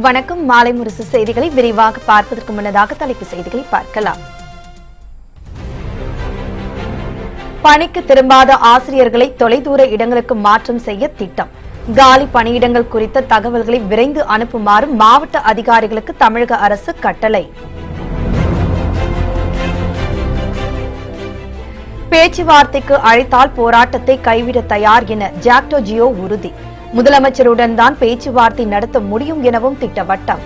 வணக்கம். மாலை முரசு செய்திகளை விரிவாக பார்ப்பதற்கு முன்னதாக தலைப்பு செய்திகளை பார்க்கலாம். பணிக்கு திரும்பாத ஆசிரியர்களை தொலைதூர இடங்களுக்கு மாற்றம் செய்ய திட்டம். காலி பணியிடங்கள் குறித்த தகவல்களை விரைந்து அனுப்புமாறு மாவட்ட அதிகாரிகளுக்கு தமிழக அரசு கட்டளை. பேச்சுவார்த்தைக்கு அழைத்தால் போராட்டத்தை கைவிட தயார் என ஜாக்டோ ஜியோ உறுதி. முதலமைச்சருடன் தான் பேச்சுவார்த்தை நடத்த முடியும் எனவும் திட்டவட்டம்.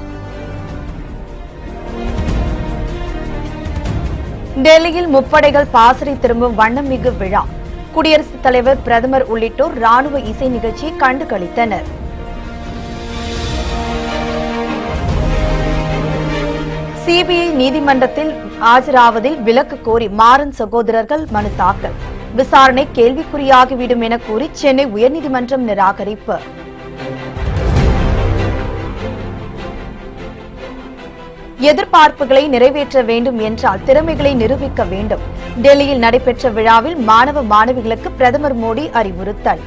டெல்லியில் முப்படைகள் பாசறை திரும்பும் வண்ணமிகு விழா. குடியரசுத் தலைவர், பிரதமர் உள்ளிட்டோர் ராணுவ இசை நிகழ்ச்சியை கண்டு களித்தனர். சிபிஐ நீதிமன்றத்தில் ஆஜராவதில் விலக்கு கோரி மாறன் சகோதரர்கள் மனு தாக்கல். விசாரணை கேள்விக்குறியாகிவிடும் என கூறி சென்னை உயர்நீதிமன்றம் நிராகரிப்பு. எதிர்பார்ப்புகளை நிறைவேற்ற வேண்டும் என்றால் திறமைகளை நிரூபிக்க வேண்டும். டெல்லியில் நடைபெற்ற விழாவில் மாணவ மாணவிகளுக்கு பிரதமர் மோடி அறிவுறுத்தல்.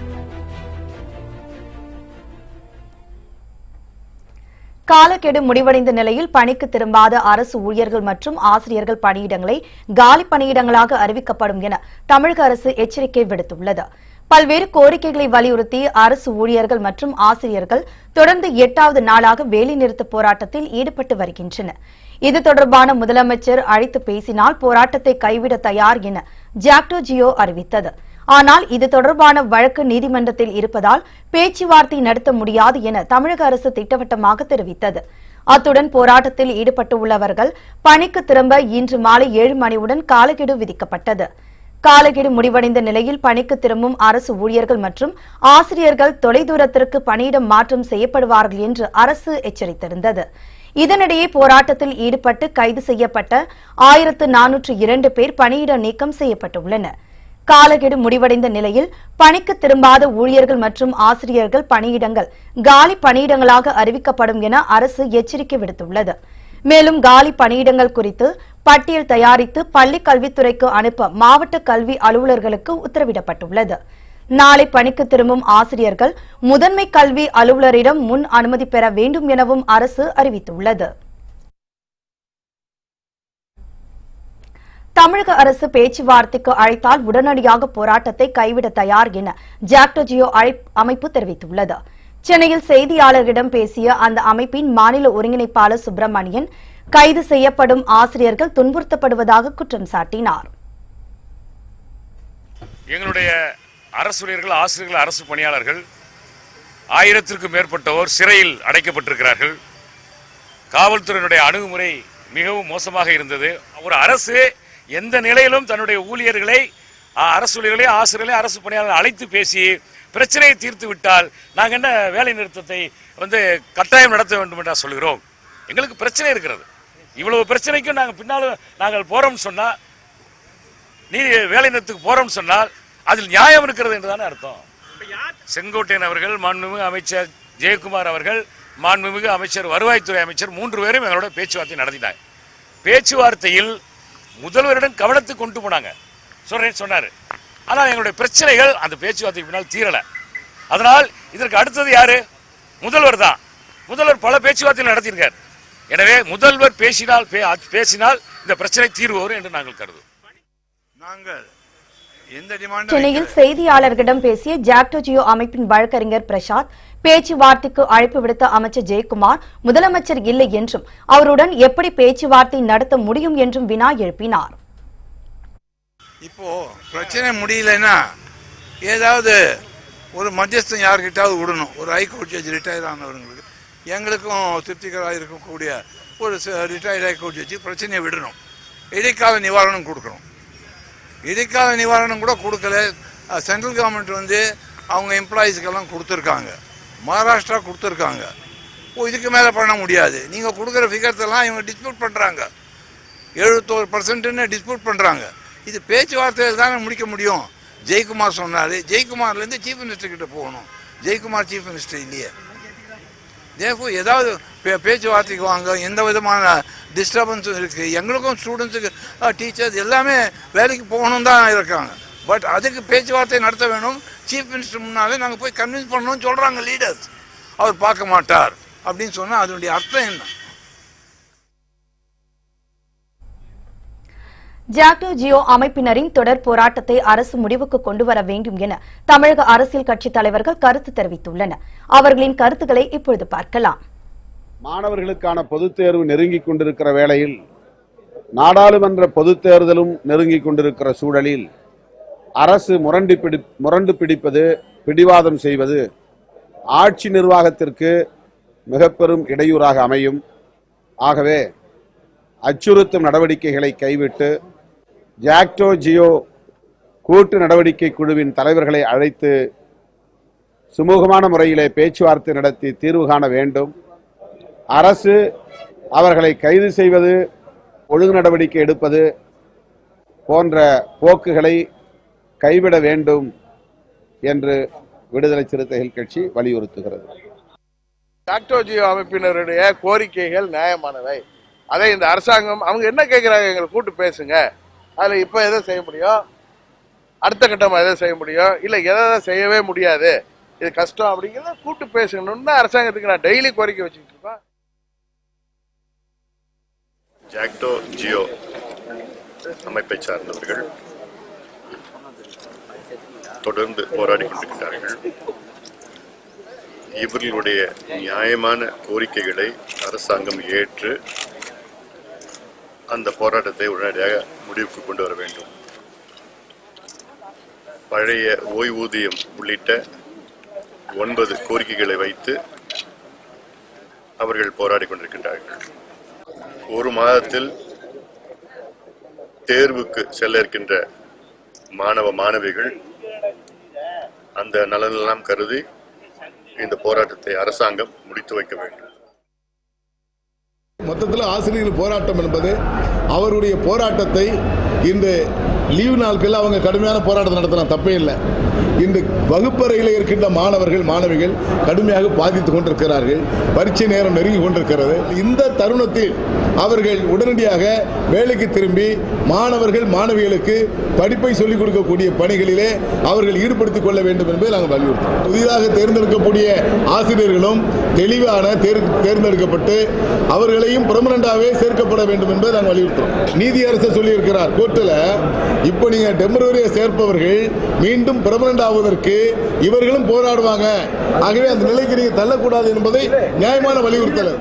காலக்கெடு முடிவடைந்த நிலையில் பணிக்கு திரும்பாத அரசு ஊழியர்கள் மற்றும் ஆசிரியர்கள் பணியிடங்களை காலி பணியிடங்களாக அறிவிக்கப்படும் என தமிழக அரசு எச்சரிக்கை விடுத்துள்ளது. பல்வேறு கோரிக்கைகளை வலியுறுத்தி அரசு ஊழியர்கள் மற்றும் ஆசிரியர்கள் தொடர்ந்து 8வது நாளாக வேலைநிறுத்த போராட்டத்தில் ஈடுபட்டு வருகின்றனர். இது தொடர்பான முதலமைச்சர் அழைத்து பேசினால் போராட்டத்தை கைவிட தயார் என ஜாக்டோ ஜியோ அறிவித்தது. ஆனால் இது தொடர்பான வழக்கு நீதிமன்றத்தில் இருப்பதால் பேச்சுவார்த்தை நடத்த முடியாது என தமிழக அரசு திட்டவட்டமாக தெரிவித்தது. அத்துடன் போராட்டத்தில் ஈடுபட்டுள்ளவர்கள் பணிக்கு திரும்ப இன்று மாலை 7 மணியுடன் காலக்கெடு விதிக்கப்பட்டது. காலக்கெடு முடிவடைந்த நிலையில் பணிக்கு திரும்பும் அரசு ஊழியர்கள் மற்றும் ஆசிரியர்கள் தொலைதூரத்திற்கு பணியிடம் மாற்றம் செய்யப்படுவார்கள் என்று அரசு எச்சரித்திருந்தது. இதனிடையே போராட்டத்தில் ஈடுபட்டு கைது செய்யப்பட்ட 1402 பேர் பணியிட நீக்கம் செய்யப்பட்டுள்ளனர். காலக்கெடு முடிவடைந்த நிலையில் பணிக்கு திரும்பாத ஊழியர்கள் மற்றும் ஆசிரியர்கள் பணியிடங்கள் காலி பணியிடங்களாக அறிவிக்கப்படும் என அரசு எச்சரிக்கை விடுத்துள்ளது. மேலும் காலி பணியிடங்கள் குறித்து பட்டியல் தயாரித்து பள்ளி கல்வித்துறைக்கு அனுப்ப மாவட்ட கல்வி அலுவலர்களுக்கு உத்தரவிடப்பட்டுள்ளது. நாளை பணிக்கு திரும்பும் ஆசிரியர்கள் முதன்மை கல்வி அலுவலரிடம் முன் அனுமதி பெற வேண்டும் எனவும் அரசு அறிவித்துள்ளது. தமிழக அரசு பேச்சுவார்த்தைக்கு அழைத்தால் உடனடியாக போராட்டத்தை கைவிட தயார் என ஜாக்டோ ஜியோ அமைப்பு தெரிவித்துள்ளது. சென்னையில் செய்தியாளர்களிடம் பேசிய அந்த அமைப்பின் மாநில ஒருங்கிணைப்பாளர் சுப்பிரமணியன் கைது செய்யப்படும் ஆசிரியர்கள் துன்புறுத்தப்படுவதாக குற்றம் சாட்டினார். எங்களுடைய அரசுரியர்கள், ஆசிரியர்கள், அரசு பணியாளர்கள் 1000க்கும் மேற்பட்டோர் சிறையில் அடைக்கப்பட்டிருக்கிறார்கள். காவல்துறையினுடைய அணுகுமுறை மிகவும் மோசமாக இருந்தது. ஒரு அரசு எந்த நிலையிலும் தன்னுடைய ஊழியர்களை, அரசு ஊழியர்களை, ஆசிரியர்களை, அரசு பணியாளர்களை அழைத்து பேசி பிரச்சனையை தீர்த்து விட்டால் நாங்கள் என்ன வேலை நிறுத்தத்தை கட்டாயம் நடத்த வேண்டும் என்று சொல்கிறோம். எங்களுக்கு பிரச்சனை இருக்கிறது. இவ்வளவு பிரச்சனைக்கும் நாங்கள் போறோம் சொன்னால், வேலை நிறுத்தத்துக்கு போறோம் சொன்னால் அதில் நியாயம் இருக்கிறது என்றுதானே அர்த்தம். செங்கோட்டையன் அவர்கள், மாண்புமிகு அமைச்சர் ஜெயக்குமார் அவர்கள், மாண்புமிகு அமைச்சர் வருவாய்த்துறை அமைச்சர் 3 பேரும் எங்களோட பேச்சுவார்த்தை நடத்தினாங்க. பேச்சுவார்த்தையில் முதல்வரிடம் கவனத்துக்கு கொண்டு போனாங்க சொன்னாரு. ஆனால் எங்களுடைய பிரச்சனைகள் அந்த பேச்சுவார்த்தைக்கு பின்னால் தீரல. அதனால் இதற்கு அடுத்தது யாரு? முதல்வர் தான். முதல்வர் பல பேச்சுவார்த்தைகள் நடத்தியிருக்கார். எனவே முதல்வர் பேசினால் இந்த பிரச்சனை தீர்வு வரும் என்று நாங்கள் கருதுவோம். சென்னையில் செய்தியாளர்களிடம் பேசிய ஜாக்டோ ஜியோ அமைப்பின் வழக்கறிஞர் பிரசாத், பேச்சுவார்த்தைக்கு அழைப்பு விடுத்த அமைச்சர் ஜெயக்குமார் முதலமைச்சர் இல்லை என்றும் அவருடன் எப்படி பேச்சுவார்த்தை நடத்த முடியும் என்றும் வினா எழுப்பினார். இப்போ பிரச்சனை முடியலன்னா ஏதாவது ஒரு மத்தியஸ்தம் யாருக்கிட்டாவது விடணும். ஒரு ஹைகோர்ட் ஜட்ஜ் ரிட்டையர் ஆனவர்களுக்கு, எங்களுக்கும் திருப்திகராக இருக்கக்கூடிய ஒரு ரிட்டையர்ட் ஹைகோர்ட் ஜட்ஜி பிரச்சனையை விடணும். இடைக்கால நிவாரணம் கொடுக்கணும். இடைக்கால நிவாரணம் கூட கொடுக்கல. சென்ட்ரல் கவர்மெண்ட் அவங்க எம்ப்ளாயீஸ்க்கெல்லாம் கொடுத்துருக்காங்க. மகாராஷ்டிரா கொடுத்துருக்காங்க. இதுக்கு மேலே பண்ண முடியாது. நீங்கள் கொடுக்குற ஃபிகர்ஸ் எல்லாம் இவங்க டிஸ்பியூட் பண்ணுறாங்க. 71% டிஸ்பியூட் பண்ணுறாங்க. இது பேச்சுவார்த்தையில் தானே முடிக்க முடியும். ஜெயக்குமார் சொன்னார். ஜெயக்குமார்லேருந்து சீஃப் மினிஸ்டர் கிட்ட போகணும். ஜெயக்குமார் சீஃப் மினிஸ்டர் இல்லையே. ஏதாவது பேச்சுவார்த்தைக்கு வாங்க. எந்த விதமான டிஸ்டர்பன்ஸும் இருக்குது. எங்களுக்கும் ஸ்டூடெண்ட்ஸுக்கு, டீச்சர்ஸ் எல்லாமே வேலைக்கு போகணும் தான் இருக்காங்க. பட் அதுக்கு பேச்சுவார்த்தை நடத்த வேணும். சீஃப் மினிஸ்டர் முன்னாலே நாங்கள் போய் கன்வின்ஸ் பண்ணணும்னு சொல்கிறாங்க லீடர்ஸ். அவர் பார்க்க மாட்டார். அப்படின்னு சொன்னால் அதனுடைய அர்த்தம் என்ன? ஜாக்டோ ஜியோ அமைப்பினரின் தொடர் போராட்டத்தை அரசு முடிவுக்கு கொண்டுவர வேண்டும் என தமிழக அரசியல் கட்சித் தலைவர்கள் கருத்து தெரிவித்துள்ளனர். அவர்களின் கருத்துக்களை இப்பொழுது பார்க்கலாம். மாணவர்களுக்கான பொதுத் தேர்வு நெருங்கிக் கொண்டிருக்கிற வேளையில், நாடாளுமன்ற பொதுத் தேர்தலும் நெருங்கிக் கொண்டிருக்கிற சூழலில் அரசு முரண்டு பிடிப்பது, பிடிவாதம் செய்வது ஆட்சி நிர்வாகத்திற்கு மிக பெரும் இடையூறாக அமையும். ஆகவே அச்சுறுத்தும் நடவடிக்கைகளை கைவிட்டு ஜாக்டோ ஜியோ கூட்டு நடவடிக்கை குழுவின் தலைவர்களை அழைத்து சுமூகமான முறையிலே பேச்சுவார்த்தை நடத்தி தீர்வு காண வேண்டும். அரசு அவர்களை கைது செய்வது, ஒழுங்கு நடவடிக்கை எடுப்பது போன்ற போக்குகளை கைவிட வேண்டும் என்று விடுதலை சிறுத்தைகள் கட்சி வலியுறுத்துகிறது. ஜாக்டோ ஜியோ அமைப்பினருடைய கோரிக்கைகள் நியாயமானவை. அதை இந்த அரசாங்கம் அவங்க என்ன கேட்கிறாங்க, எங்களை கூட்டு பேசுங்க, அதில் இப்போ எதை செய்ய முடியும், அடுத்த கட்டமாக எதை செய்ய முடியும், இல்லை எதை செய்யவே முடியாது, இது கஷ்டம் அப்படிங்கிறத கூட்டு பேசணும்னு தான் அரசாங்கத்துக்கு நான் டெய்லி கோரிக்கை வச்சுக்கிட்டு இருக்கேன். ஜாக்டோ ஜியோ அமைப்பை சார்ந்தவர்கள் தொடர்ந்து போராடி கொண்டிருக்கிறார்கள். இவர்களுடைய நியாயமான கோரிக்கைகளை அரசாங்கம் ஏற்று அந்த போராட்டத்தை உடனடியாக முடிவுக்கு கொண்டு வர வேண்டும். பழைய ஓய்வூதியம் உள்ளிட்ட 9 கோரிக்கைகளை வைத்து அவர்கள் போராடி கொண்டிருக்கின்றார்கள். ஒரு மாதத்தில் தேர்வுக்கு செல்ல இருக்கின்ற மாணவ மாணவிகள் அந்த நலனெல்லாம் கருதி இந்த போராட்டத்தை அரசாங்கம் முடித்து வைக்க வேண்டும். மொத்தத்தில் ஆசிரியர்கள் போராட்டம் என்பது அவருடைய போராட்டத்தை இந்த லீவு நாட்களில் அவங்க கடுமையான போராட்டம் நடத்தலாம், தப்பே இல்லை. இந்த வகுப்பறையில் இருக்கின்ற மாணவர்கள் மாணவிகள் கடுமையாக பாதித்துக் கொண்டிருக்கிறார்கள். பரீட்சை நேரம் நெருங்கி கொண்டிருக்கிறது. இந்த தருணத்தில் அவர்கள் உடனடியாக வேலைக்கு திரும்பி மாணவர்கள் மாணவிகளுக்கு படிப்பை சொல்லிக் கொடுக்கக்கூடிய பணிகளிலே அவர்கள் ஈடுபடுத்திக் கொள்ள வேண்டும் என்பதை நாங்கள் வலியுறுத்தோம். புதிதாக தேர்ந்தெடுக்கக்கூடிய ஆசிரியர்களும் தெளிவான தேர்ந்தெடுக்கப்பட்டு அவர்களையும் பெர்மனண்டாகவே சேர்க்கப்பட வேண்டும் என்பதை நாங்கள் வலியுறுத்தோம். நீதியரசர் சொல்லியிருக்கிறார் கோர்ட்டில், இப்போ நீங்க டெம்பரரியா சேர்ப்பவர்கள் மீண்டும் பெர்மனண்ட் ஆவதற்கு இவர்களும் போராடுவாங்க. ஆகவே அந்த நிலைக்கு நீங்க தள்ளக்கூடாது என்பதை நியாயமான வலியுறுத்தல்.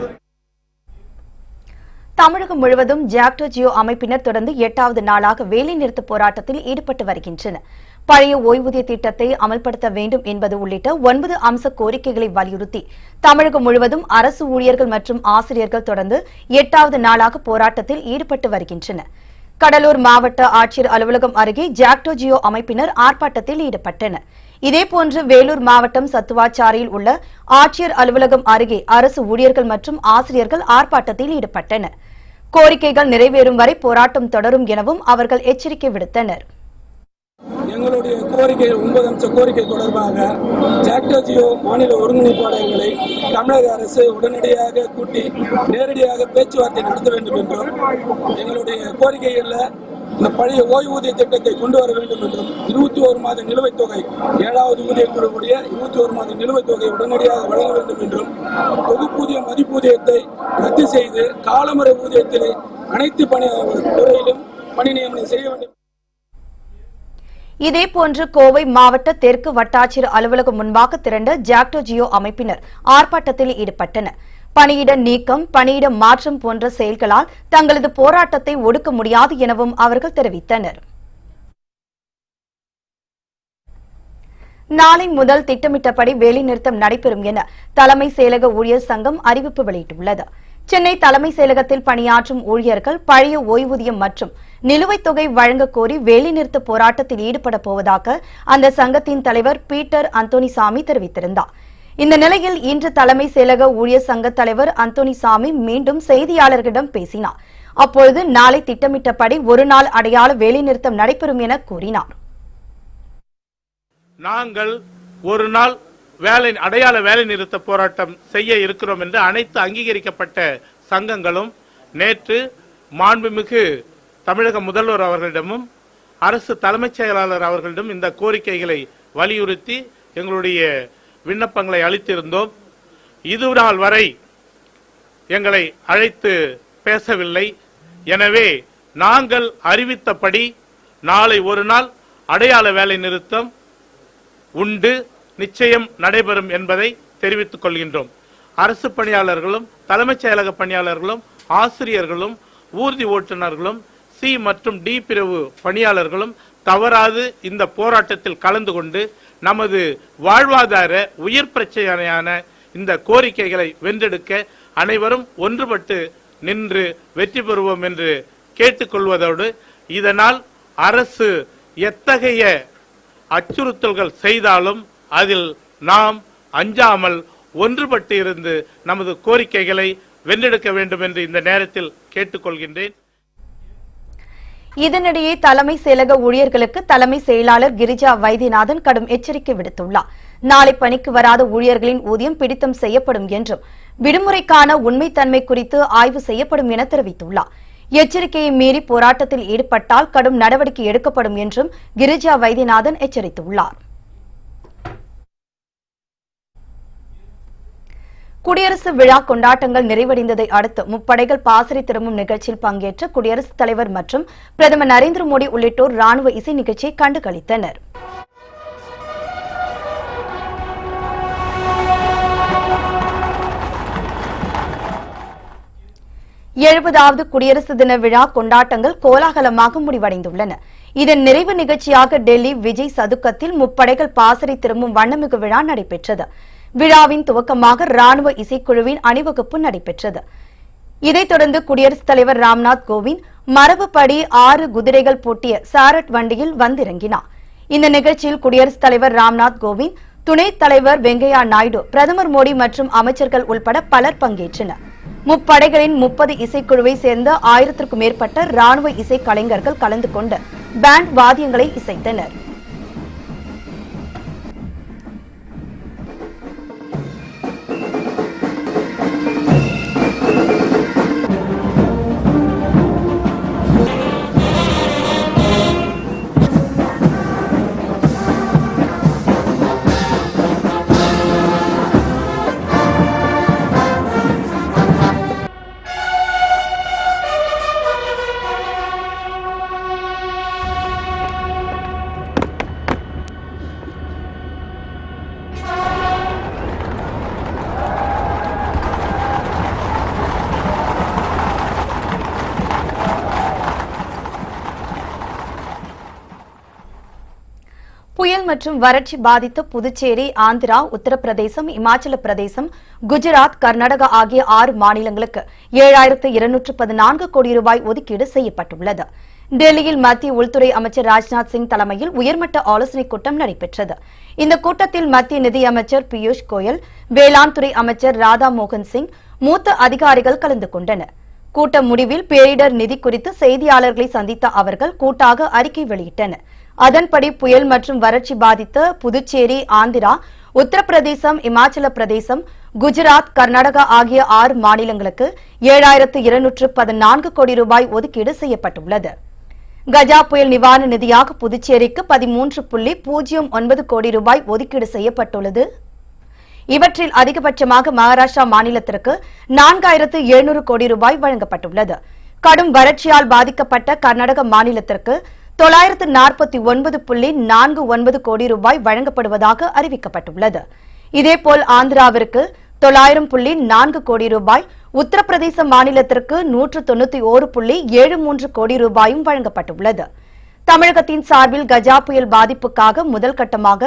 தமிழகம் முழுவதும் ஜாக்டோ ஜியோ அமைப்பினர் தொடர்ந்து 8வது நாளாக வேலைநிறுத்த போராட்டத்தில் ஈடுபட்டு வருகின்றனர். பழைய ஓய்வூதிய திட்டத்தை அமல்படுத்த வேண்டும் என்பது உள்ளிட்ட 9 அம்ச கோரிக்கைகளை வலியுறுத்தி தமிழகம் முழுவதும் அரசு ஊழியர்கள் மற்றும் ஆசிரியர்கள் தொடர்ந்து 8வது நாளாக போராட்டத்தில் ஈடுபட்டு வருகின்றனர். கடலூர் மாவட்ட ஆட்சியர் அலுவலகம் அருகே ஜாக்டோ ஜியோ அமைப்பினர் ஆர்ப்பாட்டத்தில் ஈடுபட்டனர். இதேபோன்று வேலூர் மாவட்டம் சத்துவாச்சாரியில் உள்ள ஆட்சியர் அலுவலகம் அருகே அரசு ஊழியர்கள் மற்றும் ஆசிரியர்கள் ஆர்ப்பாட்டத்தில் ஈடுபட்டனர். கோரிக்கைகள் நிறைவேறும் வரை போராட்டம் தொடரும் எனவும் அவர்கள் எச்சரிக்கை விடுத்தனர். எங்களுடைய கோரிக்கைகள் 9 அம்ச கோரிக்கை தொடர்பாக ஜாக்டோ ஜியோ மாநில ஒருங்கிணைப்பாளர்களை தமிழக அரசு உடனடியாக கூட்டி நேரடியாக பேச்சுவார்த்தை நடத்த வேண்டும் என்றும், எங்களுடைய கோரிக்கைகளில் இந்த பழைய ஓய்வூதிய திட்டத்தை கொண்டு வர வேண்டும் என்றும், 21 மாத நிலுவைத் தொகை 7வது ஊதிய குழுவுடைய 21 மாத நிலுவைத் தொகை உடனடியாக வழங்க வேண்டும் என்றும், தொகுப்பூதிய மதிப்பூதியத்தை ரத்து செய்து காலமுறை ஊதியத்திலே அனைத்து துறையிலும் பணி நியமனம் செய்ய வேண்டும். இதேபோன்று கோவை மாவட்ட தெற்கு வட்டாட்சியர் அலுவலகம் முன்பாக திரண்ட ஜாக்டோ ஜியோ அமைப்பினர் ஆர்ப்பாட்டத்தில் ஈடுபட்டனர். பணியிட நீக்கம், பணியிட மாற்றம் போன்ற செயல்களால் தங்களது போராட்டத்தை ஒடுக்க முடியாது எனவும் அவர்கள் தெரிவித்தனர். நாளை முதல் திட்டமிட்டபடி வேலைநிறுத்தம் நடைபெறும் என தலைமை செயலக ஊழியர் சங்கம் அறிவிப்பு வெளியிட்டுள்ளது. சென்னை தலைமை செயலகத்தில் பணியாற்றும் ஊழியர்கள் பழைய ஓய்வூதியம் மற்றும் நிலுவைத் தொகை வழங்க கோரி வேலைநிறுத்த போராட்டத்தில் ஈடுபட போவதாக அந்த சங்கத்தின் தலைவர் பீட்டர் அந்தோனிசாமி தெரிவித்திருந்தார். இந்த நிலையில் இன்று தலைமை செயலக ஊழியர் சங்க தலைவர் அந்தோனிசாமி மீண்டும் செய்தியாளர்களிடம் பேசினார். அப்பொழுது நாளை திட்டமிட்டபடி ஒரு நாள் அடையாள வேலைநிறுத்தம் நடைபெறும் என கூறினார். நாங்கள் ஒரு நாள் அடையாள வேலை நிறுத்த போராட்டம் செய்ய இருக்கிறோம் என்று அனைத்து அங்கீகரிக்கப்பட்ட சங்கங்களும் நேற்று மாண்புமிகு தமிழக முதல்வர் அவர்களிடமும் அரசு தலைமைச் செயலாளர் அவர்களிடம் இந்த கோரிக்கைகளை வலியுறுத்தி எங்களுடைய விண்ணப்பங்களை அளித்திருந்தோம். இது நாள் வரை எங்களை அழைத்து பேசவில்லை. எனவே நாங்கள் அறிவித்தபடி நாளை ஒரு நாள் அடையாள வேலை நிறுத்தம் உண்டு, நிச்சயம் நடைபெறும் என்பதை தெரிவித்துக் கொள்கின்றோம். அரசு பணியாளர்களும் தலைமைச் செயலக பணியாளர்களும் ஆசிரியர்களும் ஊர்தி ஓட்டுநர்களும் சி மற்றும் டி பிரிவு பணியாளர்களும் தவறாது இந்த போராட்டத்தில் கலந்து கொண்டு நமது வாழ்வாதார உயிர் பிரச்சனையான இந்த கோரிக்கைகளை வென்றெடுக்க அனைவரும் ஒன்றுபட்டு நின்று வெற்றி பெறுவோம் என்று கேட்டுக்கொள்வதோடு, இதனால் அரசு எத்தகைய அச்சுறுத்தல்கள் செய்தாலும் அதில் நாம் அஞ்சாமல் ஒன்றுபட்டு இருந்து நமது கோரிக்கைகளை வென்றெடுக்க வேண்டும் என்று இந்த நேரத்தில் கேட்டுக்கொள்கின்றேன். இதனிடையே தலைமை செயலக ஊழியர்களுக்கு தலைமை செயலாளர் கிரிஜா வைத்தியநாதன் கடும் எச்சரிக்கை விடுத்துள்ளார். நாளை பணிக்கு வராத ஊழியர்களின் ஊதியம் பிடித்தம் செய்யப்படும் என்றும் விடுமுறைக்கான உண்மைத்தன்மை குறித்து ஆய்வு செய்யப்படும் என தெரிவித்துள்ளார். எச்சரிக்கையை மீறி போராட்டத்தில் ஈடுபட்டால் கடும் நடவடிக்கை எடுக்கப்படும் என்றும் கிரிஜா வைத்தியநாதன் எச்சரித்துள்ளார். குடியரசு விழா கொண்டாட்டங்கள் நிறைவடைந்ததை அடுத்து முப்படைகள் பாசறை திரும்பும் நிகழ்ச்சியில் பங்கேற்ற குடியரசுத் தலைவர் மற்றும் பிரதமர் நரேந்திர மோடி உள்ளிட்டோர் ராணுவ இசை நிகழ்ச்சியை கண்டுகளித்தனர். எழுபதாவது குடியரசு தின விழா கொண்டாட்டங்கள் கோலாகலமாக முடிவடைந்துள்ளன. இதன் நிறைவு நிகழ்ச்சியாக டெல்லி விஜய் சதுக்கத்தில் முப்படைகள் பாசறை திரும்பும் வண்ணமிகு விழா நடைபெற்றது. விழாவின் துவக்கமாக ராணுவ இசைக்குழுவின் அணிவகுப்பு நடைபெற்றது. இதைத் தொடர்ந்து குடியரசுத் தலைவர் ராம்நாத் கோவிந்த் மரபுப்படி 6 குதிரைகள் பூட்டிய சாரட் வண்டியில் வந்திறங்கினார். இந்த நிகழ்ச்சியில் குடியரசுத் தலைவர் ராம்நாத் கோவிந்த், துணைத் தலைவர் வெங்கையா நாயுடு, பிரதமர் மோடி மற்றும் அமைச்சர்கள் உள்பட பலர் பங்கேற்றனர். முப்படைகளின் 30 இசைக்குழுவை சேர்ந்த 1000க்கும் மேற்பட்ட ராணுவ இசை கலைஞர்கள் கலந்து கொண்டு பேண்ட் வாத்தியங்களை இசைத்தனர். புயல் மற்றும் வறட்சி பாதித்த புதுச்சேரி, ஆந்திரா, உத்தரப்பிரதேசம், இமாச்சல பிரதேசம், குஜராத், கர்நாடகா ஆகிய 6 மாநிலங்களுக்கு 7214 கோடி ரூபாய் ஒதுக்கீடு செய்யப்பட்டுள்ளது. டெல்லியில் மத்திய உள்துறை அமைச்சர் ராஜ்நாத் சிங் தலைமையில் உயர்மட்ட ஆலோசனைக் கூட்டம் நடைபெற்றது. இந்த கூட்டத்தில் மத்திய நிதியமைச்சர் பியூஷ் கோயல், வேளாண் துறை அமைச்சர் ராதா மோகன் சிங், மூத்த அதிகாரிகள் கலந்து கொண்டனர். கூட்ட முடிவில் பேரிடர் நிதி குறித்து செய்தியாளர்களை சந்தித்த அவர்கள் கூட்டாக அறிக்கை வெளியிட்டனர். அதன்படி புயல் மற்றும் வறட்சி பாதித்த புதுச்சேரி, ஆந்திரா, உத்தரப்பிரதேசம், இமாச்சல பிரதேசம், குஜராத், கர்நாடகா ஆகிய 6 மாநிலங்களுக்கு 7214 கோடி ரூபாய் ஒதுக்கீடு செய்யப்பட்டுள்ளது. கஜா புயல் நிவாரண நிதியாக புதுச்சேரிக்கு 13.09 கோடி ரூபாய் ஒதுக்கீடு செய்யப்பட்டுள்ளது. இவற்றில் அதிகபட்சமாக மகாராஷ்டிரா மாநிலத்திற்கு 4700 கோடி ரூபாய் வழங்கப்பட்டுள்ளது. கடும் வறட்சியால் பாதிக்கப்பட்ட கர்நாடக மாநிலத்திற்கு 949.49 கோடி ரூபாய் வழங்கப்படுவதாக அறிவிக்கப்பட்டுள்ளது. இதேபோல் ஆந்திராவிற்கு 900.4 கோடி ரூபாய், உத்தரப்பிரதேச மாநிலத்திற்கு 191.73 கோடி ரூபாயும் வழங்கப்பட்டுள்ளது. தமிழகத்தின் சார்பில் கஜா புயல் பாதிப்புக்காக முதல் கட்டமாக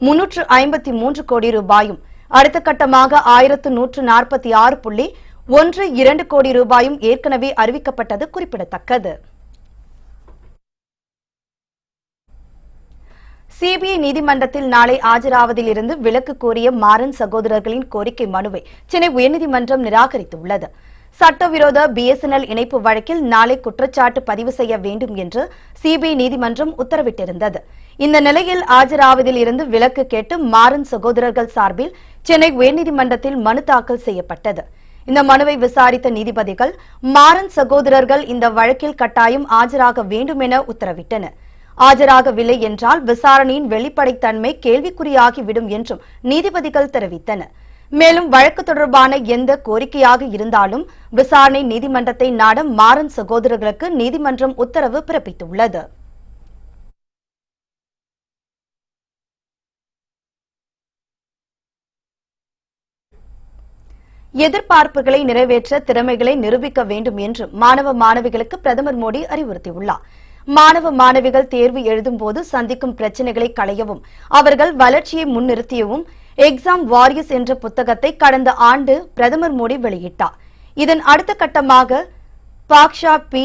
353 கோடி ரூபாயும், அடுத்த கட்டமாக 1146.12 கோடி ரூபாயும் ஏற்கனவே அறிவிக்கப்பட்டது குறிப்பிடத்தக்கது. சிபிஐ நீதிமன்றத்தில் நாளை ஆஜராவதில் இருந்து விலக்கு கோரிய மாறன் சகோதரர்களின் கோரிக்கை மனுவை சென்னை உயர்நீதிமன்றம் நிராகரித்துள்ளது. சட்டவிரோத BSNL இணைப்பு வழக்கில் நாளை குற்றச்சாட்டு பதிவு செய்ய வேண்டும் என்று சிபிஐ நீதிமன்றம் உத்தரவிட்டிருந்தது. இந்த நிலையில் ஆஜராவதில் இருந்து விலக்கு கேட்டு மாறன் சகோதரர்கள் சார்பில் சென்னை உயர்நீதிமன்றத்தில் மனு தாக்கல் செய்யப்பட்டது. இந்த மனுவை விசாரித்த நீதிபதிகள் மாறன் சகோதரர்கள் இந்த வழக்கில் கட்டாயம் ஆஜராக வேண்டும் என உத்தரவிட்டனர். ஆஜராகவில்லை என்றால் விசாரணையின் வெளிப்படைத்தன்மை கேள்விக்குறியாகிவிடும் என்றும் நீதிபதிகள் தெரிவித்தனர். மேலும் வழக்கு தொடர்பான எந்த கோரிக்கையாக இருந்தாலும் விசாரணை நீதிமன்றத்தை நாட மாறன் சகோதரர்களுக்கு நீதிமன்றம் உத்தரவு பிறப்பித்துள்ளது. எதிர்பார்ப்புகளை நிறைவேற்ற திறமைகளை நிரூபிக்க வேண்டும் என்று மாணவ மாணவிகளுக்கு பிரதமர் மோடி அறிவுறுத்தியுள்ளார். மாணவ மாணவிகள் தேர்வு எழுதும் போது சந்திக்கும் பிரச்சினைகளை களையவும் அவர்கள் வளர்ச்சியை முன்னிறுத்தியவும் எக்ஸாம் வாரியர்ஸ் என்ற புத்தகத்தை கடந்த ஆண்டு பிரதமர் மோடி வெளியிட்டார். இதன் அடுத்த கட்டமாக பாக்ஷா பி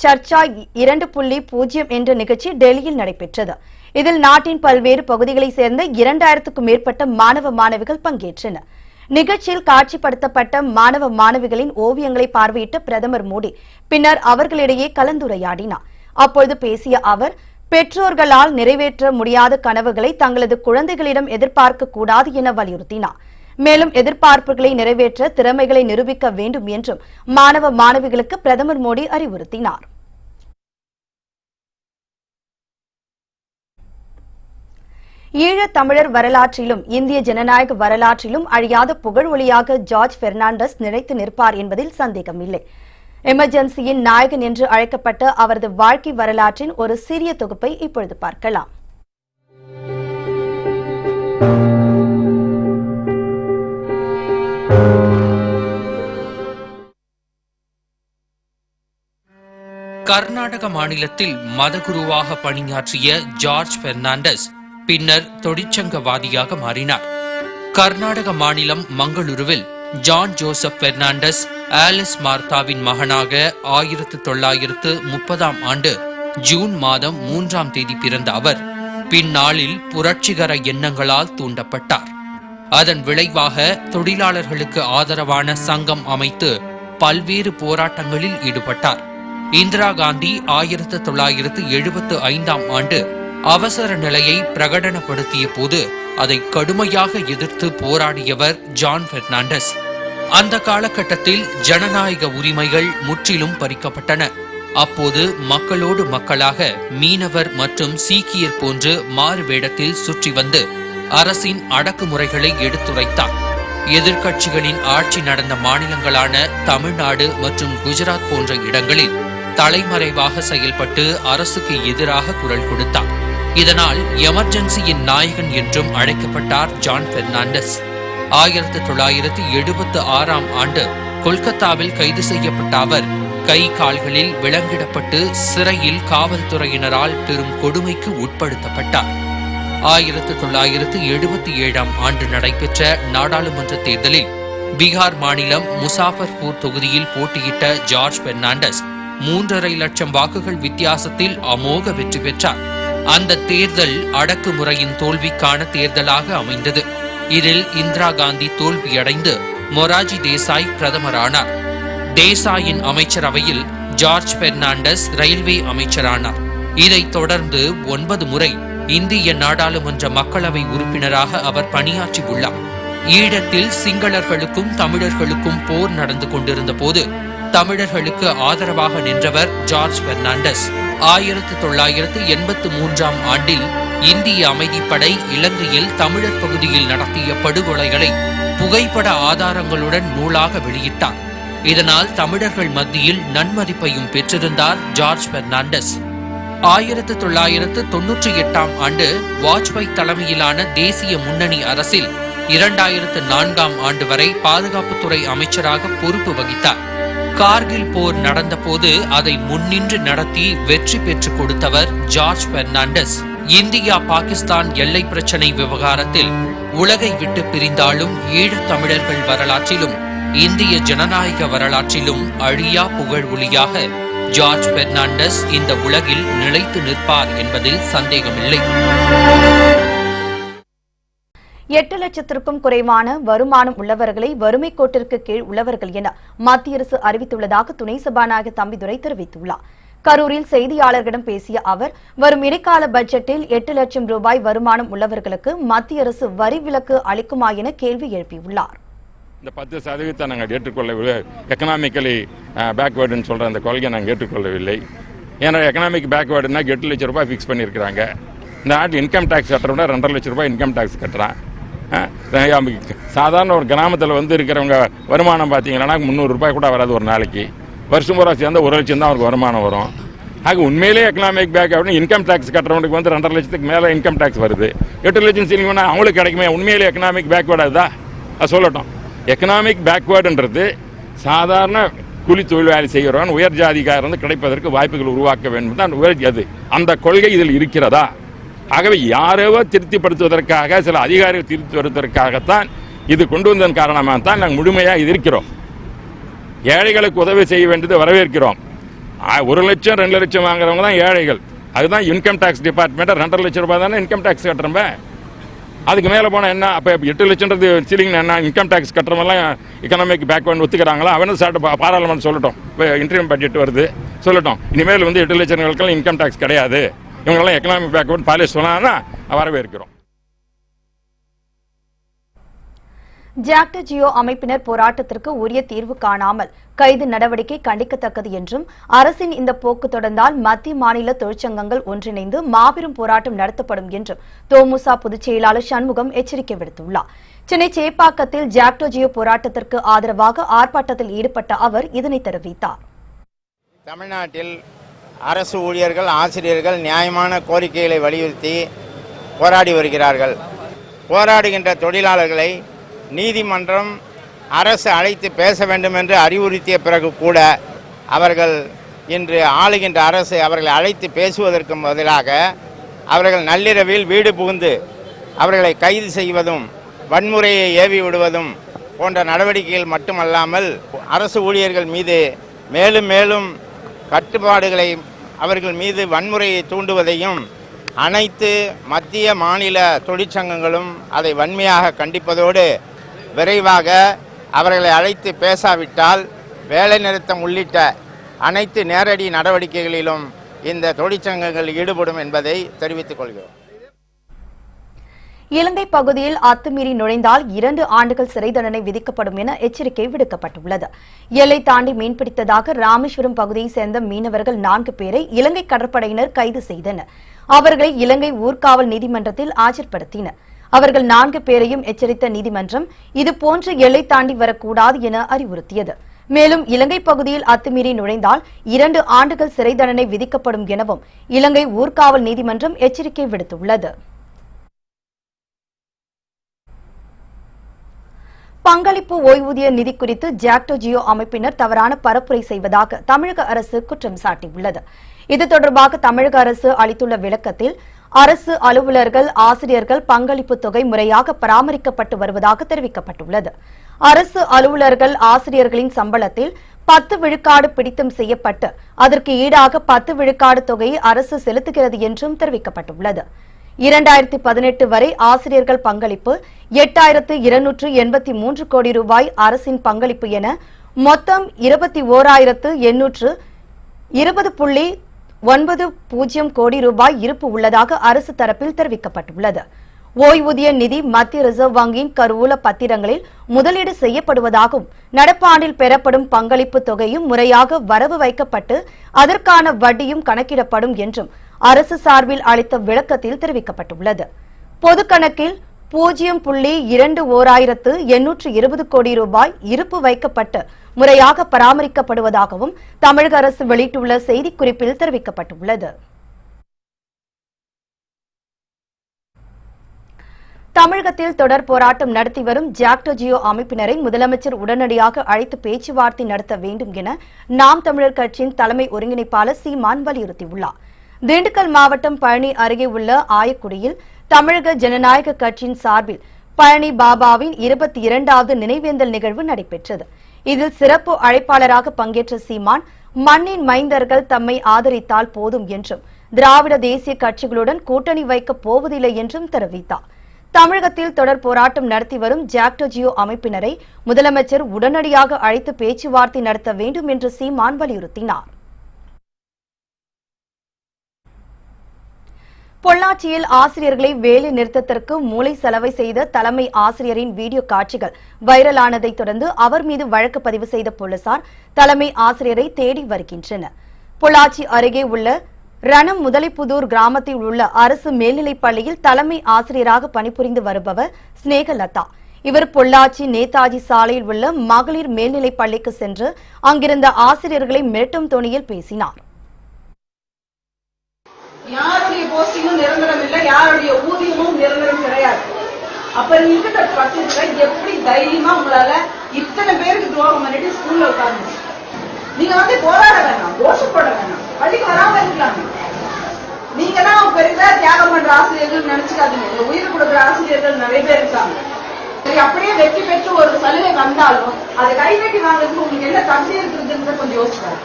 சர்ச்சா 2.0 என்ற நிகழ்ச்சி டெல்லியில் நடைபெற்றது. இதில் நாட்டின் பல்வேறு பகுதிகளைச் சேர்ந்த 2000க்கும் மேற்பட்ட மாணவ மாணவிகள் பங்கேற்றனர். நிகழ்ச்சியில் காட்சிப்படுத்தப்பட்ட மாணவ மாணவிகளின் ஓவியங்களை பார்வையிட்ட பிரதமர் மோடி பின்னர் அவர்களிடையே கலந்துரையாடினார். அப்பொழுது பேசிய அவர், பெற்றோர்களால் நிறைவேற்ற முடியாத கனவுகளை தங்களது குழந்தைகளிடம் எதிர்பார்க்க கூடாது என வலியுறுத்தினார். மேலும் எதிர்பார்ப்புகளை நிறைவேற்ற திறமைகளை நிரூபிக்க வேண்டும் என்றும் மாணவ மாணவிகளுக்கு பிரதமர் மோடி அறிவுறுத்தினார். ஈழத் தமிழர் வரலாற்றிலும் இந்திய ஜனநாயக வரலாற்றிலும் அழியாத புகழ் ஒளியாக ஜார்ஜ் பெர்னாண்டஸ் நிலைத்து நிற்பார் என்பதில் சந்தேகமில்லை. எமர்ஜென்சியின் நாயகன் என்று அழைக்கப்பட்ட அவரது வாழ்க்கை வரலாற்றின் ஒரு சிறிய தொகுப்பை இப்பொழுது பார்க்கலாம். கர்நாடக மாநிலத்தில் மதகுருவாக பணியாற்றிய ஜார்ஜ் பெர்னாண்டஸ் பின்னர் தொழிற்சங்கவாதியாக மாறினார். கர்நாடக மாநிலம் மங்களூருவில் ஜான் ஜோசப் பெர்னாண்டஸ் ஆலிஸ் மார்த்தாவின் மகனாக 1930ஆம் ஆண்டு ஜூன் மாதம் 3ஆம் தேதி பிறந்த அவர் பின்னாளில் புரட்சிகர எண்ணங்களால் தூண்டப்பட்டார். அதன் விளைவாக தொழிலாளர்களுக்கு ஆதரவான சங்கம் அமைத்து பல்வேறு போராட்டங்களில் ஈடுபட்டார். இந்திரா காந்தி 1975ஆம் ஆண்டு அவசர நிலையை பிரகடனப்படுத்திய போது அதை கடுமையாக எதிர்த்து போராடியவர் ஜான் பெர்னாண்டஸ். அந்த காலகட்டத்தில் ஜனநாயக உரிமைகள் முற்றிலும் பறிக்கப்பட்டன. அப்போது மக்களோடு மக்களாக மீனவர் மற்றும் சீக்கியர் போன்று மாறு வேடத்தில் சுற்றி வந்து அரசின் அடக்குமுறைகளை எடுத்துரைத்தார். எதிர்க்கட்சிகளின் ஆட்சி நடந்த மாநிலங்களான தமிழ்நாடு மற்றும் குஜராத் போன்ற இடங்களில் தலைமறைவாக செயல்பட்டு அரசுக்கு எதிராக குரல் கொடுத்தார். இதனால் எமர்ஜென்சியின் நாயகன் என்றும் அழைக்கப்பட்டார் ஜான் பெர்னாண்டஸ். 1976ஆம் ஆண்டு கொல்கத்தாவில் கைது செய்யப்பட்ட அவர் கை கால்களில் விலங்கிடப்பட்டு சிறையில் காவல்துறையினரால் பெரும் கொடுமைக்கு உட்படுத்தப்பட்டார். 1977ஆம் ஆண்டு நடைபெற்ற நாடாளுமன்ற தேர்தலில் பீகார் மாநிலம் முசாஃபர்பூர் தொகுதியில் போட்டியிட்ட ஜார்ஜ் பெர்னாண்டஸ் 3.5 லட்சம் வாக்குகள் வித்தியாசத்தில் அமோக வெற்றி பெற்றார். அந்த தேர்தல் அடக்குமுறையின் தோல்விக்கான தேர்தலாக அமைந்தது. இதில் இந்திரா காந்தி தோல்வியடைந்து மொராஜி தேசாய் பிரதமரானார். தேசாயின் அமைச்சரவையில் ஜார்ஜ் பெர்னாண்டஸ் ரயில்வே அமைச்சரானார். இதைத் தொடர்ந்து 9 முறை இந்திய நாடாளுமன்ற மக்களவை உறுப்பினராக அவர் பணியாற்றியுள்ளார். ஈழத்தில் சிங்களர்களுக்கும் தமிழர்களுக்கும் போர் நடந்து கொண்டிருந்த போது தமிழர்களுக்கு ஆதரவாக நின்றவர் ஜார்ஜ் பெர்னாண்டஸ். 1983ஆம் ஆண்டில் இந்திய அமைதிப்படை இலங்கையில் தமிழர் பகுதியில் நடத்திய படுகொலைகளை புகைப்பட ஆதாரங்களுடன் நூலாக வெளியிட்டார். இதனால் தமிழர்கள் மத்தியில் நன்மதிப்பையும் பெற்றிருந்தார் ஜார்ஜ் பெர்னாண்டஸ். 1998ஆம் ஆண்டு வாஜ்பாய் தலைமையிலான தேசிய முன்னணி அரசில் 2004ஆம் ஆண்டு வரை பாதுகாப்புத்துறை அமைச்சராக பொறுப்பு வகித்தார். கார்கில் போர் நடந்தபோது அதை முன்னின்று நடத்தி வெற்றி பெற்றுக் கொடுத்தவர் ஜார்ஜ் பெர்னாண்டஸ். இந்தியா பாகிஸ்தான் எல்லை பிரச்சினை விவகாரத்தில் உலகை விட்டு பிரிந்தாலும் ஈழத் தமிழர்கள் வரலாற்றிலும் இந்திய ஜனநாயக வரலாற்றிலும் அழியா புகழ் ஒளியாக ஜார்ஜ் பெர்னாண்டஸ் இந்த உலகில் நிலைத்து நிற்பார் என்பதில் சந்தேகமில்லை. 8 லட்சத்திற்கும் குறைவான வருமானம் உள்ளவர்களை வறுமை கோட்டிற்கு கீழ் உள்ளவர்கள் என மத்திய அரசு அறிவித்துள்ளதாக துணை சபாநாயகர் தம்பிதுரை தெரிவித்துள்ளார். கரூரில் செய்தியாளர்களிடம் பேசிய அவர், வரும் இடைக்கால பட்ஜெட்டில் 8 லட்சம் ரூபாய் வருமானம் உள்ளவர்களுக்கு மத்திய அரசு வரி விலக்கு அளிக்குமா என கேள்வி எழுப்பியுள்ளார். இந்த 10% நாங்கள் ஏற்றுக்கொள்ளவில்லை. எக்கனாமிக்கலி பேக்வேர்டுன்னு சொல்கிற அந்த கொள்கையை நாங்கள் ஏற்றுக்கொள்ளவில்லை. ஏன்னா எக்கனாமிக் பேக்வேர்டுனா 8 லட்சம் ரூபாய் ஃபிக்ஸ் பண்ணியிருக்கிறாங்க. இந்த நாட்டு இன்கம் டேக்ஸ் கட்டுறவங்க 2.5 லட்சம் ரூபாய் இன்கம் டேக்ஸ் கட்டுறான். சாதாரண ஒரு கிராமத்தில் வந்து இருக்கிறவங்க வருமானம் பார்த்தீங்கன்னா 300 ரூபாய் கூட வராது ஒரு நாளைக்கு. வருஷம் பூரா சேர்ந்தா 1 லட்சம் தான் அவருக்கு வருமானம் வரும். ஆக உண்மையிலே எக்கனாமிக் பேக் அப்படின்னு இன்கம் டேக்ஸ் கட்டுறவனுக்கு வந்து 2.5 லட்சத்துக்கு மேலே இன்கம் டேக்ஸ் வருது. 8 லட்சம் சீலிங் வேணா அவங்களுக்கு கிடைக்குமே. உண்மையிலே எக்கனாமிக் பேக்வேர்டு அதுதான். அது சொல்லட்டும். எக்கனாமிக் பேக்வேர்டுன்றது சாதாரண கூலி தொழிலாளி செய்கிறவன் உயர் ஜாதிக்காரன் கிடைப்பதற்கு வாய்ப்புகள் உருவாக்க வேண்டும் தான் அது. அந்த கொள்கை இதில் இருக்கிறதா? ஆகவே யாரோ திருப்திப்படுத்துவதற்காக சில அதிகாரிகள் திருப்தி வருவதற்காகத்தான் இது கொண்டு வந்ததன் காரணமாக தான் நாங்கள் முழுமையாக இது இருக்கிறோம். ஏழைகளுக்கு உதவி செய்ய வேண்டியது வரவேற்கிறோம். 1 லட்சம் 2 லட்சம் வாங்குறவங்க தான் ஏழைகள். அதுதான் இன்கம் டேக்ஸ் டிபார்ட்மெண்ட் 2.5 லட்சம் ரூபாய் தானே இன்கம் டேக்ஸ் கட்டுறோம். அதுக்கு மேலே போனால் என்ன? அப்போ 8 லட்சம்ன்றது சீலிங் என்ன? இன்கம் டேக்ஸ் கட்டுறவங்களாம் எக்கனாமிக் பேக்வேர்டு ஒத்துக்கிறாங்களா? அவனும் பாராளுமன்றம் சொல்லட்டும். இப்போ இன்டர்வியூ பட்ஜெட் வருது சொல்லட்டும். இனிமேல் வந்து 8 லட்சங்களுக்கெல்லாம் இன்கம் டேக்ஸ் கிடையாது, இவங்கெல்லாம் எக்கனாமிக் பேக்வேர்டு பாலிசி சொன்னாங்கன்னா வரவேற்கிறோம். ஜாக்டோ ஜியோ அமைப்பினர் போராட்டத்திற்கு உரிய தீர்வு காணாமல் கைது நடவடிக்கை கண்டிக்கத்தக்கது என்றும் அரசின் இந்த போக்கு தொடர்ந்தால் மத்திய மாநில தொழிற்சங்கங்கள் ஒன்றிணைந்து மாபெரும் போராட்டம் நடத்தப்படும் என்றும் தோமுசா பொதுச் செயலாளர் சண்முகம் எச்சரிக்கை விடுத்துள்ளார். சென்னை சேப்பாக்கத்தில் ஜாக்டோ ஜியோ போராட்டத்திற்கு ஆதரவாக ஆர்ப்பாட்டத்தில் ஈடுபட்ட அவர் இதனை தெரிவித்தார். தமிழ்நாட்டில் அரசு ஊழியர்கள், ஆசிரியர்கள் நியாயமான கோரிக்கைகளை வலியுறுத்தி போராடி வருகிறார்கள். போராடுகின்ற தொழிலாளர்களை நீதிமன்றம் அரசு அழைத்து பேச வேண்டும் என்று அறிவுறுத்திய பிறகு கூட அவர்கள் இன்று ஆளுகின்ற அரசு அவர்களை அழைத்து பேசுவதற்கு பதிலாக அவர்கள் நள்ளிரவில் வீடு புகுந்து அவர்களை கைது செய்வதும் வன்முறையை ஏவி விடுவதும் போன்ற நடவடிக்கைகள் மட்டுமல்லாமல் அரசு ஊழியர்கள் மீது மேலும் மேலும் கட்டுப்பாடுகளை அவர்கள் மீது வன்முறையை தூண்டுவதையும் அனைத்து மத்திய மாநில தொழிற்சங்கங்களும் அதை வன்மையாக கண்டிப்பதோடு விரைவாக அவர்களை அழைத்து பேசாவிட்டால் வேலை நிறுத்தம் உள்ளிட்ட அனைத்து நேரடி நடவடிக்கைகளிலும் இந்த தொழிற்சங்கங்கள் ஈடுபடும் என்பதை தெரிவித்துக் கொள்கிறோம். இலங்கை பகுதியில் அத்துமீறி நுழைந்தால் 2 ஆண்டுகள் சிறை தண்டனை விதிக்கப்படும் என எச்சரிக்கை விடுக்கப்பட்டுள்ளது. எல்லை தாண்டி மீன்பிடித்ததாக ராமேஸ்வரம் பகுதியைச் சேர்ந்த மீனவர்கள் 4 பேரை இலங்கை கடற்படையினர் கைது செய்தனர். அவர்களை இலங்கை ஊர்காவல் நீதிமன்றத்தில் ஆஜர்படுத்தினர். அவர்கள் 4 பேரையும் எச்சரித்த நீதிமன்றம் இதுபோன்று எல்லை தாண்டி வரக்கூடாது என அறிவுறுத்தியது. மேலும் இலங்கை பகுதியில் அத்துமீறி நுழைந்தால் 2 ஆண்டுகள் சிறை தண்டனை விதிக்கப்படும் எனவும் இலங்கை ஊர்காவல் நீதிமன்றம் எச்சரிக்கை விடுத்துள்ளது. பங்களிப்பு ஓய்வூதிய நிதி குறித்து ஜாக்டோ ஜியோ அமைப்பினர் தவறான பரப்புரை செய்வதாக தமிழக அரசு குற்றம் சாட்டியுள்ளது. இது தொடர்பாக தமிழக அரசு அளித்துள்ள விளக்கத்தில் அரசு அலுவலர்கள், ஆசிரியர்கள் பங்களிப்பு தொகை முறையாக பராமரிக்கப்பட்டு வருவதாக தெரிவிக்கப்பட்டுள்ளது. அரசு அலுவலர்கள், ஆசிரியர்களின் சம்பளத்தில் 10 விழுக்காடு பிடித்தம் செய்யப்பட்டு அதற்கு ஈடாக 10 விழுக்காடு தொகையை அரசு செலுத்துகிறது என்றும் தெரிவிக்கப்பட்டுள்ளது. 2018 வரை ஆசிரியர்கள் பங்களிப்பு 8,283 கோடி ரூபாய், அரசின் பங்களிப்பு என மொத்தம் 21,820.90 கோடி ரூபாய் இருப்பு உள்ளதாக அரசு தரப்பில் தெரிவிக்கப்பட்டுள்ளது. ஓய்வூதிய நிதி மத்திய ரிசர்வ் வங்கியின் கருவூல பத்திரங்களில் முதலீடு செய்யப்படுவதாகவும் நடப்பாண்டில் பெறப்படும் பங்களிப்பு தொகையும் முறையாக வரவு வைக்கப்பட்டு அதற்கான வட்டியும் கணக்கிடப்படும் என்றும் அரசு சார்பில் அளித்த விளக்கத்தில் தெரிவிக்கப்பட்டுள்ளது. பொதுக்கணக்கில் 0.21,820 கோடி ரூபாய் இருப்பு வைக்கப்பட்டு முறையாக பராமரிக்கப்படுவதாகவும் தமிழக அரசு வெளியிட்டுள்ள செய்திக்குறிப்பில் தெரிவிக்கப்பட்டுள்ளது. தமிழகத்தில் தொடர் போராட்டம் நடத்தி வரும் ஜாக்டோ ஜியோ அமைப்பினரை முதலமைச்சர் உடனடியாக அழைத்து பேச்சுவார்த்தை நடத்த வேண்டும் என நாம் தமிழர் கட்சியின் தலைமை ஒருங்கிணைப்பாளர் சீமான் வலியுறுத்தியுள்ளார். திண்டுக்கல் மாவட்டம் பழனி அருகே உள்ள ஆயக்குடியில் தமிழக ஜனநாயக கட்சியின் சார்பில் பழனி பாபாவின் 22வது நினைவேந்தல் நிகழ்வு நடைபெற்றது. இதில் சிறப்பு அழைப்பாளராக பங்கேற்ற சீமான் மண்ணின் மைந்தர்கள் தம்மை ஆதரித்தால் போதும் என்றும் திராவிட தேசிய கட்சிகளுடன் கூட்டணி வைக்கப் போவதில்லை என்றும் தெரிவித்தார். தமிழகத்தில் தொடர் போராட்டம் நடத்தி வரும் ஜாக்டோ ஜியோ அமைப்பினரை முதலமைச்சர் உடனடியாக அழைத்து பேச்சுவார்த்தை நடத்த வேண்டும் என்று சீமான் வலியுறுத்தினார். பொள்ளாச்சியில் ஆசிரியர்களை வேலை நிறுத்தத்திற்கு மூளை செலவை செய்த தலைமை ஆசிரியரின் வீடியோ காட்சிகள் வைரலானதை தொடர்ந்து அவர் மீது வழக்கு பதிவு செய்த போலீசார் தலைமை ஆசிரியரை தேடி வருகின்றனர். பொள்ளாச்சி அருகே உள்ள ரணம் முதலிப்புதூர் கிராமத்தில் உள்ள அரசு மேல்நிலைப் பள்ளியில் தலைமை ஆசிரியராக பணிபுரிந்து வருபவர் ஸ்நேகலதா. இவர் பொள்ளாச்சி நேதாஜி சாலையில் உள்ள மகளிர் மேல்நிலைப் பள்ளிக்கு சென்று அங்கிருந்த ஆசிரியர்களை மிரட்டும் தொனியில் பேசினார். யாருடைய போஸ்டிங்கும் நிரந்தரம் இல்லை, யாருடைய ஊதியமும் நிரந்தரம் கிடையாது. அப்ப இருக்கிற பட்சத்துல எப்படி தைரியமா உங்களால இத்தனை பேருக்கு துரோகம் பண்ணிட்டு ஸ்கூல்ல உட்கார்ந்து நீங்க போராட வேணாம், கோஷப்பட வேணாம், பள்ளிக்கு வராம இருக்கலாம். நீங்க தான் பெரிதா தியாகம் பண்ற ஆசிரியர்கள் நினைச்சுக்காதீங்க. உயிர் கொடுக்குற ஆசிரியர்கள் நிறைய பேர் இருக்காங்க. சரி, அப்படியே வெற்றி பெற்று ஒரு சலுகை வந்தாலும் அதை கைகட்டி வாங்குறதுக்கு உங்களுக்கு என்ன தகுதி இருக்குதுன்னு கொஞ்சம் யோசிப்பாரு.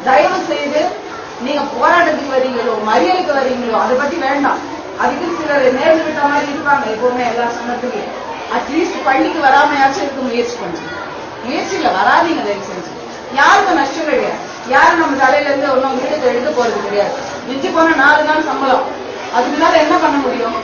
தயவு செய்து நீங்க போராட்டத்துக்கு வரீங்களோ மறியலுக்கு வரீங்களோ அதை பத்தி வேண்டாம். அதுக்கு சிலர் நேர்ந்து விட்ட மாதிரி இருப்பாங்க எப்பவுமே எல்லா சமயத்துலயும். அட்லீஸ்ட் பள்ளிக்கு வராமையாச்சும் இருக்க முயற்சி பண்ணுங்க. முயற்சியில வராதீங்க தயவு செஞ்சு. யாருக்கும் நஷ்டம் கிடையாது. யாரும் நம்ம தலையில இருந்து ஒன்னும் வீட்டுக்கு எடுக்க போறது கிடையாது. மிஞ்சி போன 4 நாள் சம்பளம். அதுக்கு மேல என்ன பண்ண முடியும்?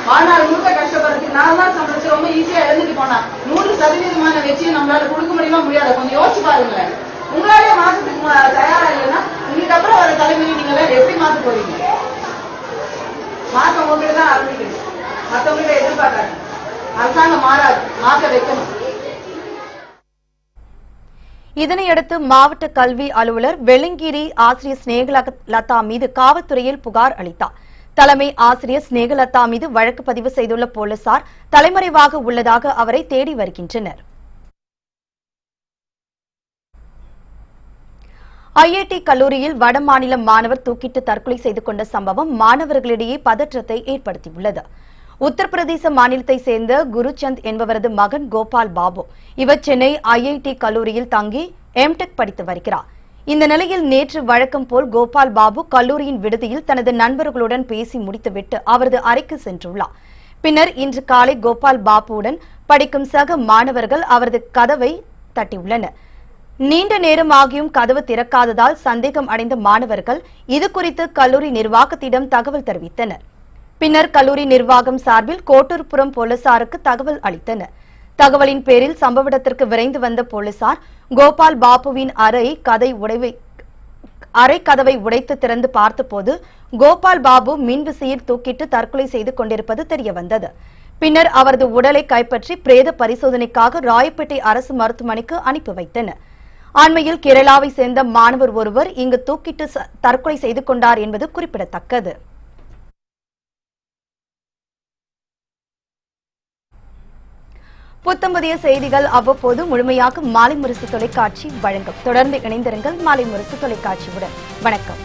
வாழ்நாள் முழுக்க கஷ்டப்படுறதுக்கு 4 நாள் சம்பளத்தை ரொம்ப ஈஸியா எழுந்துட்டு போனா 100% வெற்றியை நம்மளால கொடுக்க முடியுமா முடியாது? கொஞ்சம் யோசிச்சு பாருங்களேன். உங்களாலே மாற்றத்துக்கு தயாரா இல்லைன்னா உங்களுக்கு அப்புறம் வர தலைமுறை நீங்க எப்படி மாற்ற போறீங்க? மாற்றம் உங்ககிட்ட தான் ஆரம்பிக்கணும், மற்றவங்ககிட்ட எதிர்பார்க்காது. அரசாங்கம் மாறாது, மாற்ற வைக்கணும். இதனையடுத்து மாவட்ட கல்வி அலுவலர் வெள்ளங்கிரி ஆசிரியர் ஸ்நேகலதா மீது காவல்துறையில் புகார் அளித்தார். தலைமை ஆசிரியர் ஸ்நேகலதா மீது வழக்கு பதிவு செய்துள்ள போலீசார் தலைமறைவாக உள்ளதாக அவரை தேடி வருகின்றனர். ஐஐடி கல்லூரியில் வடமாநில மாணவர் தூக்கிட்டு தற்கொலை செய்து கொண்ட சம்பவம் மாணவர்களிடையே பதற்றத்தை ஏற்படுத்தியுள்ளது. உத்தரப்பிரதேச மாநிலத்தை சேர்ந்த குருசந்த் என்பவரது மகன் கோபால் பாபு. இவர் சென்னை ஐஐடி கல்லூரியில் தங்கி எம்டெக் படித்து வருகிறார். இந்த நிலையில் நேற்று வழக்கம் போல் கோபால் பாபு கல்லூரியின் விடுதியில் தனது நண்பர்களுடன் பேசி முடித்துவிட்டு அவரது அறைக்கு சென்றுள்ளார். பின்னர் இன்று காலை கோபால் பாபுவுடன் படிக்கும் சக மாணவர்கள் அவரது கதவை தட்டியுள்ளனர். நீண்ட நேரம் ஆகியும் கதவு திறக்காததால் சந்தேகம் அடைந்த மாணவர்கள் இதுகுறித்து கல்லூரி நிர்வாகத்திடம் தகவல் தெரிவித்தனர். பின்னர் கல்லூரி நிர்வாகம் சார்பில் கோட்டூர்புரம் போலீசாருக்கு தகவல் அளித்தனர். தகவலின் பேரில் சம்பவ இடத்திற்கு விரைந்து வந்த போலீசார் கோபால் பாபுவின் அறை கதவை உடைத்து திறந்து பார்த்தபோது கோபால் பாபு மின்விசையில் தூக்கிட்டு தற்கொலை செய்து கொண்டிருப்பது தெரியவந்தது. பின்னர் அவரது உடலை கைப்பற்றி பிரேத பரிசோதனைக்காக ராயப்பேட்டை அரசு மருத்துவமனைக்கு அனுப்பி வைத்தனர். அண்மையில் கேரளாவை சேர்ந்த மாணவர் ஒருவர் இங்கு தூக்கிட்டு தற்கொலை செய்து கொண்டார் என்பது குறிப்பிடத்தக்கது. புத்தம்பதிய செய்திகள் அவ்வப்போது முழுமையாக மாலை முரசு தொலைக்காட்சி வழங்கும். தொடர்ந்து இணைந்திருங்கள் மாலை முரசு தொலைக்காட்சியுடன். வணக்கம்.